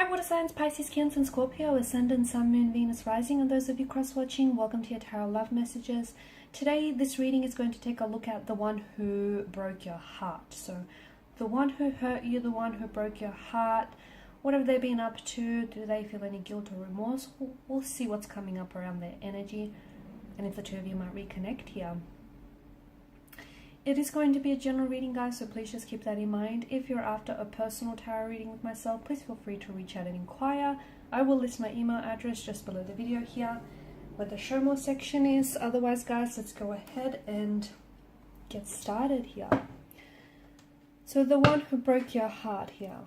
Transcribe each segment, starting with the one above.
Alright, water signs, Pisces, Cancer, and Scorpio, Ascendant, Sun, Moon, Venus, Rising, and those of you cross-watching, welcome to your Tarot Love Messages. Today, this reading is going to take a look at the one who broke your heart. So, the one who hurt you, the one who broke your heart, what have they been up to? Do they feel any guilt or remorse? We'll see what's coming up around their energy, and if the two of you might reconnect here. It is going to be a general reading, guys, so please just keep that in mind. If you're after a personal tarot reading with myself, please feel free to reach out and inquire. I will list my email address just below the video here, where the show more section is. Otherwise, guys, let's go ahead and get started here. So the one who broke your heart here.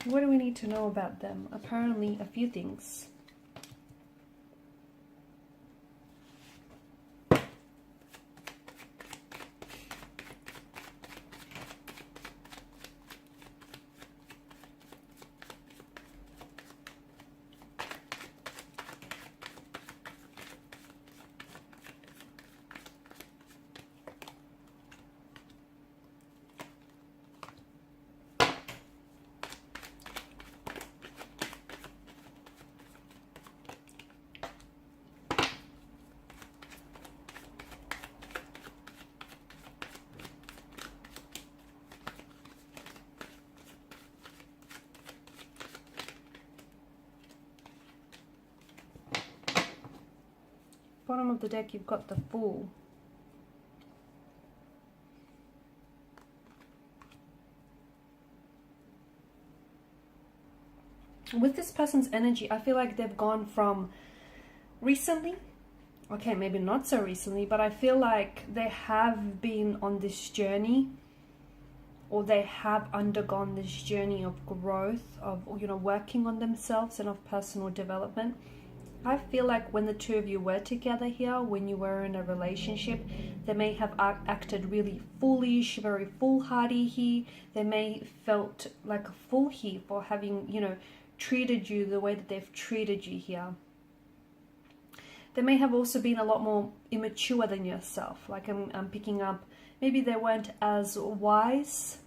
What do we need to know about them? Apparently, a few things. Bottom of the deck, you've got the Fool. With this person's energy, I feel like they've gone from recently, okay, maybe not so recently, but I feel like they have been on this journey, or they have undergone this journey of growth, of, you know, working on themselves and of personal development. I feel like when the two of you were together here, when you were in a relationship, they may have acted really foolish, very foolhardy here. They may felt like a fool here for having, you know, treated you the way that they've treated you here. They may have also been a lot more immature than yourself. Like I'm picking up, maybe they weren't as wise.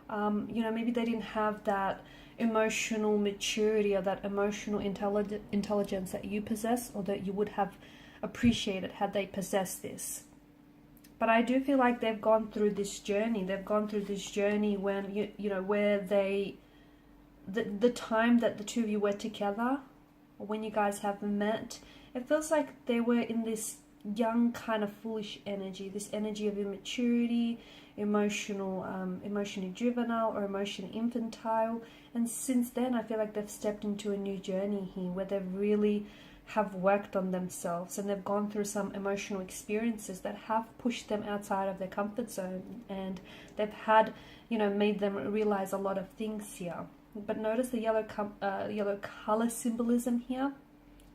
You know, maybe they didn't have that emotional maturity or that emotional intelligence that you possess, or that you would have appreciated had they possessed this. But I do feel like they've gone through this journey. They've gone through this journey when, you know, where they, the time that the two of you were together, or when you guys have met, it feels like they were in this young kind of foolish energy, this energy of immaturity, emotionally juvenile or emotionally infantile. And since then, I feel like they've stepped into a new journey here, where they really have worked on themselves, and they've gone through some emotional experiences that have pushed them outside of their comfort zone, and they've had, you know, made them realize a lot of things here. But notice the yellow color symbolism here.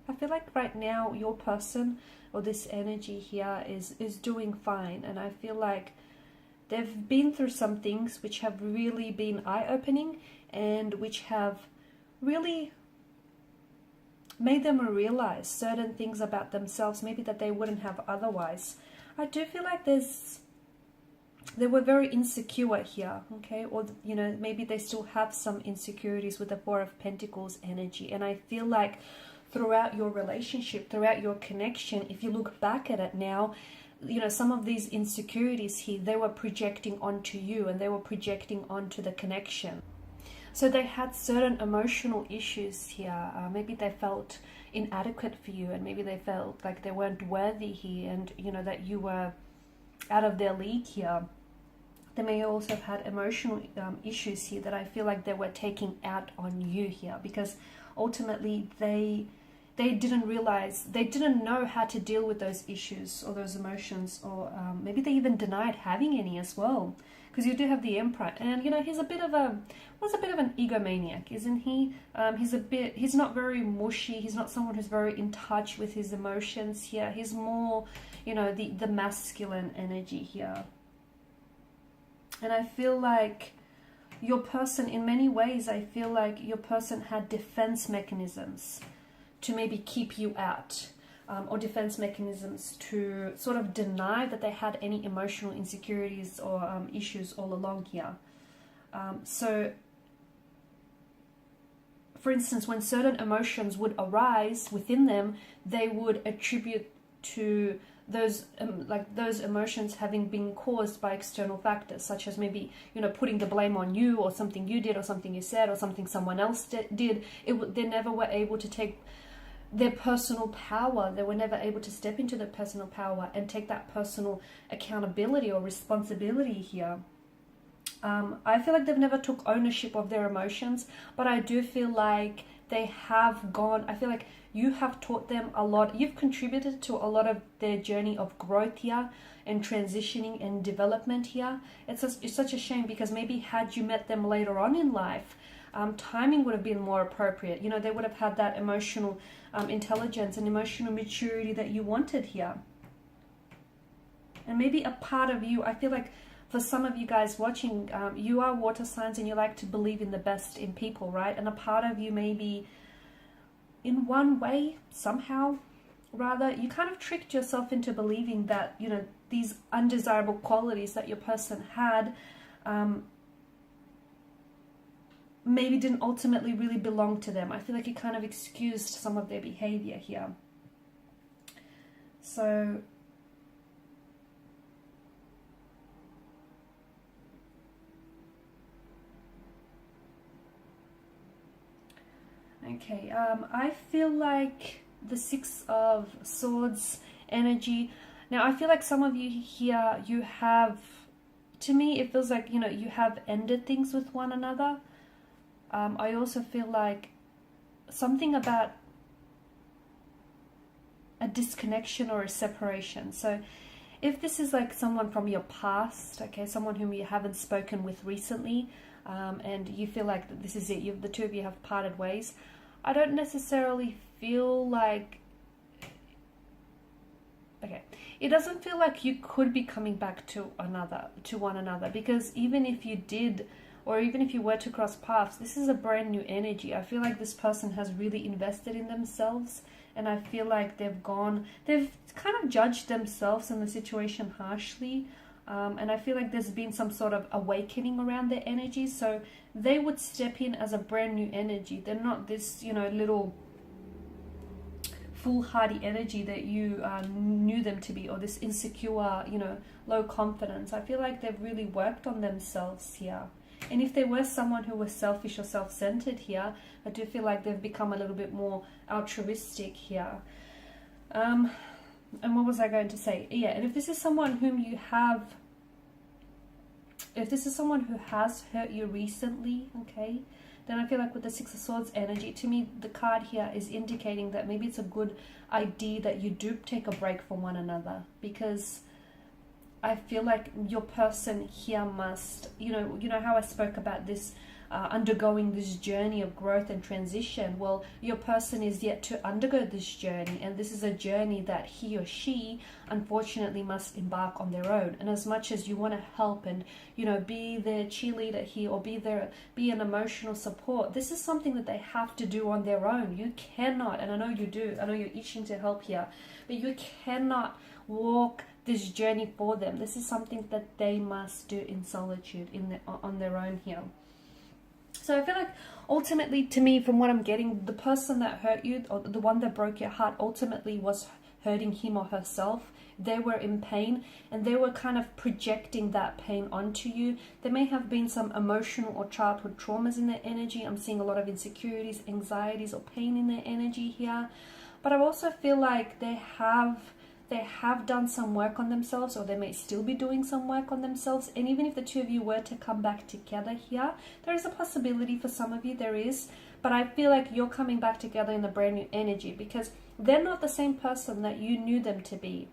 I feel like right now your person, or this energy here, is doing fine, and I feel like they've been through some things which have really been eye-opening, and which have really made them realize certain things about themselves, maybe that they wouldn't have otherwise. I do feel like they were very insecure here, okay? Or, you know, maybe they still have some insecurities with the Four of Pentacles energy. And I feel like throughout your relationship, throughout your connection, if you look back at it now, you know, some of these insecurities here, they were projecting onto you, and they were projecting onto the connection. So they had certain emotional issues here. Maybe they felt inadequate for you, and maybe they felt like they weren't worthy here, and, you know, that you were out of their league here. They may also have had emotional issues here that I feel like they were taking out on you here, because ultimately they didn't realize, they didn't know how to deal with those issues or those emotions, or maybe they even denied having any as well. Because you do have the Emperor, and, you know, he's a bit of an egomaniac, isn't he? He's not very mushy. He's not someone who's very in touch with his emotions here. He's more, you know, the masculine energy here. And I feel like your person, in many ways, I feel like your person had defense mechanisms to maybe keep you out. or defense mechanisms to sort of deny that they had any emotional insecurities or issues all along here. So for instance, when certain emotions would arise within them, they would attribute to those those emotions having been caused by external factors, such as maybe, you know, putting the blame on you, or something you did, or something you said, or something someone else did. They never were able to take their personal power. They were never able to step into their personal power and take that personal accountability or responsibility here. I feel like they've never took ownership of their emotions, but I do feel like they have gone, I feel like you have taught them a lot. You've contributed to a lot of their journey of growth here, and transitioning and development here. It's such a shame, because maybe had you met them later on in life, timing would have been more appropriate. You know, they would have had that emotional intelligence and emotional maturity that you wanted here. And maybe a part of you, I feel like for some of you guys watching, you are water signs and you like to believe in the best in people, right? And a part of you, maybe in one way, somehow, rather, you kind of tricked yourself into believing that, you know, these undesirable qualities that your person had maybe didn't ultimately really belong to them. I feel like you kind of excused some of their behavior here. So okay, I feel like the Six of Swords energy. Now, I feel like some of you here, you have, to me, it feels like, you know, you have ended things with one another. I also feel like something about a disconnection or a separation. So if this is like someone from your past, okay, someone whom you haven't spoken with recently, and you feel like this is it, the two of you have parted ways, I don't necessarily feel like, okay, it doesn't feel like you could be coming back to one another, because even if you did, or even if you were to cross paths, this is a brand new energy. I feel like this person has really invested in themselves, and I feel like they've kind of judged themselves and the situation harshly, and I feel like there's been some sort of awakening around their energy, so they would step in as a brand new energy. They're not this, you know, little foolhardy energy that you knew them to be, or this insecure, you know, low confidence. I feel like they've really worked on themselves here. And if there was someone who was selfish or self-centered here, I do feel like they've become a little bit more altruistic here. And what was I going to say? Yeah, and if this is someone whom you have, if this is someone who has hurt you recently, okay, then I feel like with the Six of Swords energy, to me, the card here is indicating that maybe it's a good idea that you do take a break from one another, because I feel like your person here must, you know how I spoke about this, undergoing this journey of growth and transition. Well, your person is yet to undergo this journey, and this is a journey that he or she unfortunately must embark on their own. And as much as you want to help and, you know, be their cheerleader here, or be an emotional support, this is something that they have to do on their own. You cannot, and I know you do, I know you're itching to help here, but you cannot walk this journey for them. This is something that they must do in solitude, on their own here. So I feel like ultimately, to me, from what I'm getting, the person that hurt you, or the one that broke your heart, ultimately was hurting him or herself. They were in pain, and they were kind of projecting that pain onto you. There may have been some emotional or childhood traumas in their energy. I'm seeing a lot of insecurities, anxieties, or pain in their energy here. But I also feel like they have done some work on themselves, or they may still be doing some work on themselves. And even if the two of you were to come back together here, there is a possibility for some of you, there is, but I feel like you're coming back together in a brand new energy, because they're not the same person that you knew them to be,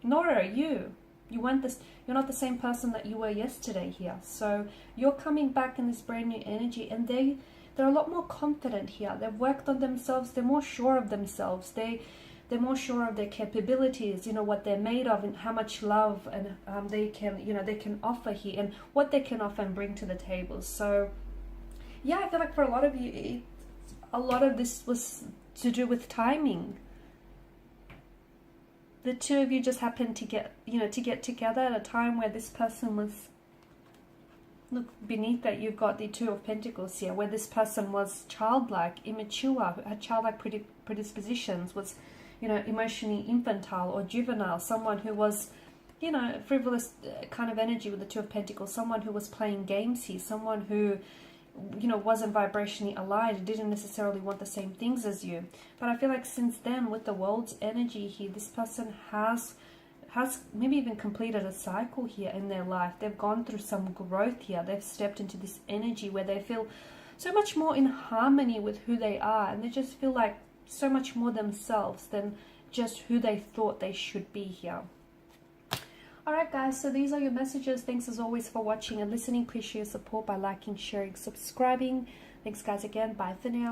nor are you. You're not the same person that you were yesterday here. So you're coming back in this brand new energy, and they're a lot more confident here. They've worked on themselves. They're more sure of themselves. They're more sure of their capabilities, you know, what they're made of, and how much love and they can offer here, and what they can offer and bring to the table. So yeah, I feel like for a lot of you, a lot of this was to do with timing. The two of you just happened to get together at a time where this person was look, beneath that you've got the Two of Pentacles here, where this person was childlike, immature, had childlike predispositions, was, you know, emotionally infantile or juvenile, someone who was, you know, frivolous kind of energy with the Two of Pentacles, someone who was playing games here, someone who, you know, wasn't vibrationally aligned, didn't necessarily want the same things as you. But I feel like since then, with the World's energy here, this person has maybe even completed a cycle here in their life. They've gone through some growth here. They've stepped into this energy where they feel so much more in harmony with who they are, and they just feel like so much more themselves than just who they thought they should be here. Alright guys, so these are your messages. Thanks as always for watching and listening. Please show your support by liking, sharing, subscribing. Thanks guys again. Bye for now.